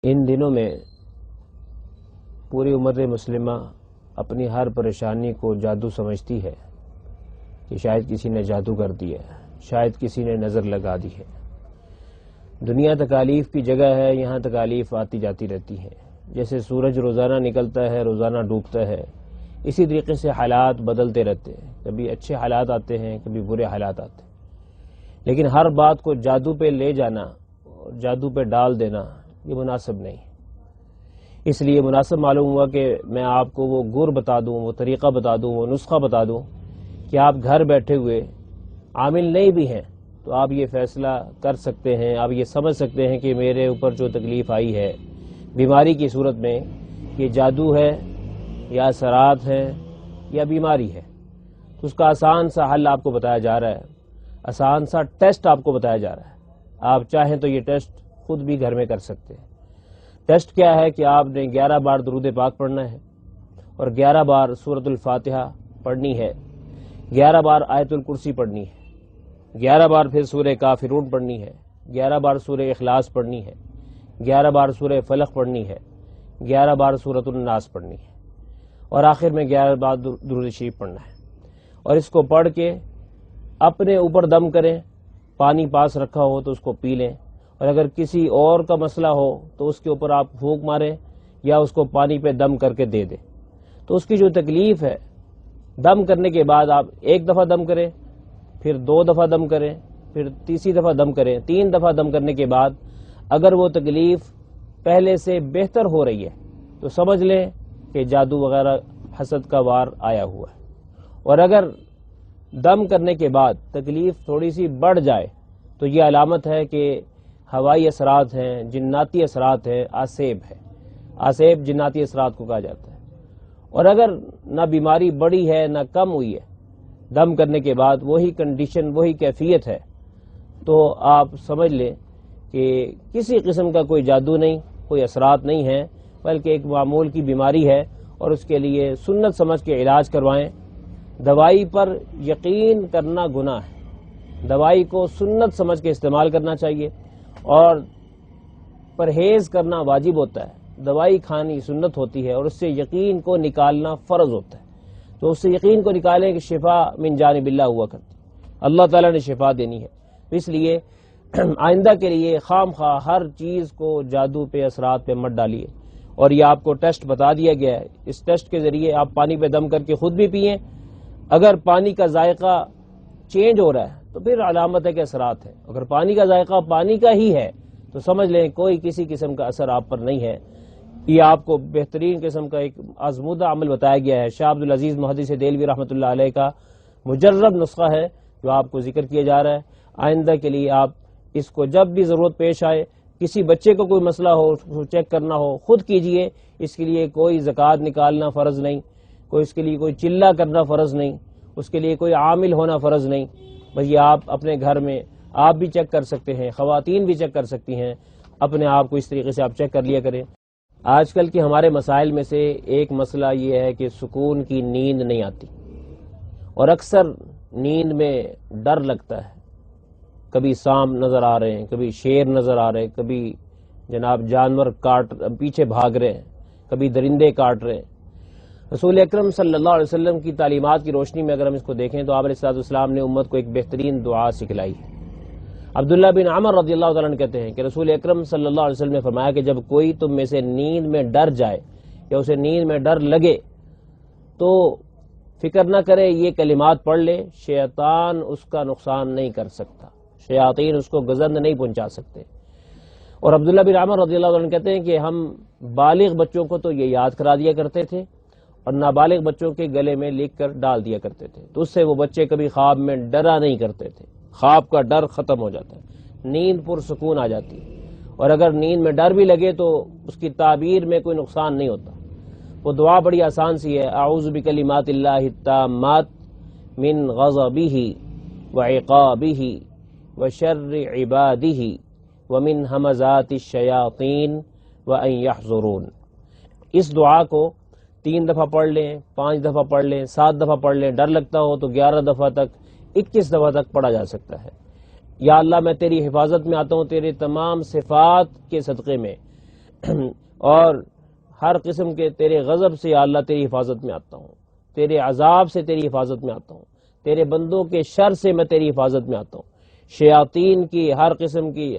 ان دنوں میں پوری امت مسلمہ اپنی ہر پریشانی کو جادو سمجھتی ہے کہ شاید کسی نے جادو کر دیا ہے، شاید کسی نے نظر لگا دی ہے۔ دنیا تکالیف کی جگہ ہے، یہاں تکالیف آتی جاتی رہتی ہیں۔ جیسے سورج روزانہ نکلتا ہے، روزانہ ڈوبتا ہے، اسی طریقے سے حالات بدلتے رہتے ہیں۔ کبھی اچھے حالات آتے ہیں، کبھی برے حالات آتے ہیں، لیکن ہر بات کو جادو پہ لے جانا اور جادو پہ ڈال دینا یہ مناسب نہیں۔ اس لیے مناسب معلوم ہوا کہ میں آپ کو وہ گر بتا دوں، وہ طریقہ بتا دوں، وہ نسخہ بتا دوں کہ آپ گھر بیٹھے ہوئے عامل نہیں بھی ہیں تو آپ یہ فیصلہ کر سکتے ہیں، آپ یہ سمجھ سکتے ہیں کہ میرے اوپر جو تکلیف آئی ہے بیماری کی صورت میں، یہ جادو ہے یا اثرات ہیں یا بیماری ہے، تو اس کا آسان سا حل آپ کو بتایا جا رہا ہے، آسان سا ٹیسٹ آپ کو بتایا جا رہا ہے۔ آپ چاہیں تو یہ ٹیسٹ خود بھی گھر میں کر سکتے ہیں۔ ٹیسٹ کیا ہے کہ آپ نے 11 بار درود پاک پڑھنا ہے اور 11 بار سورۃ الفاتحہ پڑھنی ہے، 11 بار آیت الکرسی پڑھنی ہے، 11 بار پھر سورہ کافرون پڑھنی ہے، 11 بار سورہ اخلاص پڑھنی ہے، 11 بار سورہ فلق پڑھنی ہے، 11 بار سورۃ الناس پڑھنی ہے، اور آخر میں 11 بار درود شریف پڑھنا ہے۔ اور اس کو پڑھ کے اپنے اوپر دم کریں، پانی پاس رکھا ہو تو اس کو پی لیں، اور اگر کسی اور کا مسئلہ ہو تو اس کے اوپر آپ پھونک ماریں یا اس کو پانی پہ دم کر کے دے دیں، تو اس کی جو تکلیف ہے، دم کرنے کے بعد آپ ایک دفعہ دم کریں، پھر 2 دفعہ دم کریں، پھر تیسری دفعہ دم کریں، 3 دفعہ دم کرنے کے بعد اگر وہ تکلیف پہلے سے بہتر ہو رہی ہے تو سمجھ لیں کہ جادو وغیرہ حسد کا وار آیا ہوا ہے، اور اگر دم کرنے کے بعد تکلیف تھوڑی سی بڑھ جائے تو یہ علامت ہے کہ ہوائی اثرات ہیں، جناتی اثرات ہیں، آسیب ہے۔ آسیب جناتی اثرات کو کہا جاتا ہے۔ اور اگر نہ بیماری بڑی ہے نہ کم ہوئی ہے، دم کرنے کے بعد وہی کنڈیشن، وہی کیفیت ہے، تو آپ سمجھ لیں کہ کسی قسم کا کوئی جادو نہیں، کوئی اثرات نہیں ہیں، بلکہ ایک معمول کی بیماری ہے، اور اس کے لیے سنت سمجھ کے علاج کروائیں۔ دوائی پر یقین کرنا گناہ ہے، دوائی کو سنت سمجھ کے استعمال کرنا چاہیے، اور پرہیز کرنا واجب ہوتا ہے۔ دوائی کھانی سنت ہوتی ہے، اور اس سے یقین کو نکالنا فرض ہوتا ہے۔ تو اس سے یقین کو نکالیں کہ شفا من جانب اللہ ہوا کرتی، اللہ تعالیٰ نے شفا دینی ہے۔ اس لیے آئندہ کے لیے خام خواہ ہر چیز کو جادو پہ، اثرات پہ مت ڈالیے۔ اور یہ آپ کو ٹیسٹ بتا دیا گیا ہے، اس ٹیسٹ کے ذریعے آپ پانی پہ دم کر کے خود بھی پئیں، اگر پانی کا ذائقہ چینج ہو رہا ہے تو پھر علامت ہے کہ اثرات ہے، اگر پانی کا ذائقہ پانی کا ہی ہے تو سمجھ لیں کوئی کسی قسم کا اثر آپ پر نہیں ہے۔ یہ آپ کو بہترین قسم کا ایک آزمودہ عمل بتایا گیا ہے، شاہ عبدالعزیز محدث دہلوی رحمۃ اللہ علیہ کا مجرب نسخہ ہے جو آپ کو ذکر کیا جا رہا ہے۔ آئندہ کے لیے آپ اس کو جب بھی ضرورت پیش آئے، کسی بچے کو کوئی مسئلہ ہو، اس کو چیک کرنا ہو، خود کیجئے۔ اس کے لیے کوئی زکوٰۃ نکالنا فرض نہیں، کوئی اس کے لیے کوئی چلہ کرنا فرض نہیں، اس کے لیے کوئی عامل ہونا فرض نہیں، بس یہ آپ اپنے گھر میں آپ بھی چیک کر سکتے ہیں، خواتین بھی چیک کر سکتی ہیں، اپنے آپ کو اس طریقے سے آپ چیک کر لیا کریں۔ آج کل کے ہمارے مسائل میں سے ایک مسئلہ یہ ہے کہ سکون کی نیند نہیں آتی، اور اکثر نیند میں ڈر لگتا ہے۔ کبھی سانپ نظر آ رہے ہیں، کبھی شیر نظر آ رہے ہیں، کبھی جناب جانور پیچھے بھاگ رہے ہیں، کبھی درندے کاٹ رہے ہیں۔ رسول اکرم صلی اللہ علیہ وسلم کی تعلیمات کی روشنی میں اگر ہم اس کو دیکھیں تو آپ علیہ السلام نے امت کو ایک بہترین دعا سکھلائی ہے۔ عبداللہ بن عمر رضی اللہ تعالیٰ عنہ کہتے ہیں کہ رسول اکرم صلی اللہ علیہ وسلم نے فرمایا کہ جب کوئی تم میں سے نیند میں ڈر جائے یا اسے نیند میں ڈر لگے تو فکر نہ کرے، یہ کلمات پڑھ لے، شیطان اس کا نقصان نہیں کر سکتا، شیاطین اس کو گزند نہیں پہنچا سکتے۔ اور عبداللہ بن عمر رضی اللہ عنہ کہتے ہیں کہ ہم بالغ بچوں کو تو یہ یاد کرا دیا کرتے تھے، اور نابالغ بچوں کے گلے میں لکھ کر ڈال دیا کرتے تھے، تو اس سے وہ بچے کبھی خواب میں ڈرا نہیں کرتے تھے، خواب کا ڈر ختم ہو جاتا ہے، نیند پرسکون آ جاتی ہے۔ اور اگر نیند میں ڈر بھی لگے تو اس کی تعبیر میں کوئی نقصان نہیں ہوتا۔ وہ دعا بڑی آسان سی ہے، اعوذ بکلمات اللہ التامات من غضبہ وعقابہ وشر عبادہ ومن ہمزات الشیاطین وان یحضرون۔ اس دعا کو 3 دفعہ پڑھ لیں، 5 دفعہ پڑھ لیں، 7 دفعہ پڑھ لیں، ڈر لگتا ہو تو 11 دفعہ تک، 21 دفعہ تک پڑھا جا سکتا ہے۔ یا اللہ میں تیری حفاظت میں آتا ہوں، تیرے تمام صفات کے صدقے میں اور ہر قسم کے تیرے غضب سے یا اللہ تیری حفاظت میں آتا ہوں، تیرے عذاب سے تیری حفاظت میں آتا ہوں، تیرے بندوں کے شر سے میں تیری حفاظت میں آتا ہوں، شیاطین کی ہر قسم کی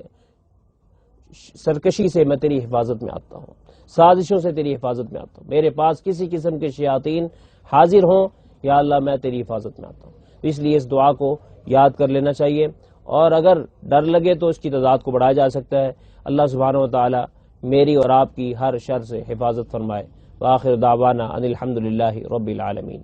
سرکشی سے میں تیری حفاظت میں آتا ہوں، سازشوں سے تیری حفاظت میں آتا ہوں، میرے پاس کسی قسم کے شیاطین حاضر ہوں یا اللہ میں تیری حفاظت میں آتا ہوں۔ اس لیے اس دعا کو یاد کر لینا چاہیے، اور اگر ڈر لگے تو اس کی تعداد کو بڑھایا جا سکتا ہے۔ اللہ سبحانہ و تعالی میری اور آپ کی ہر شر سے حفاظت فرمائے۔ وآخر دعوانا ان الحمدللہ رب العالمین۔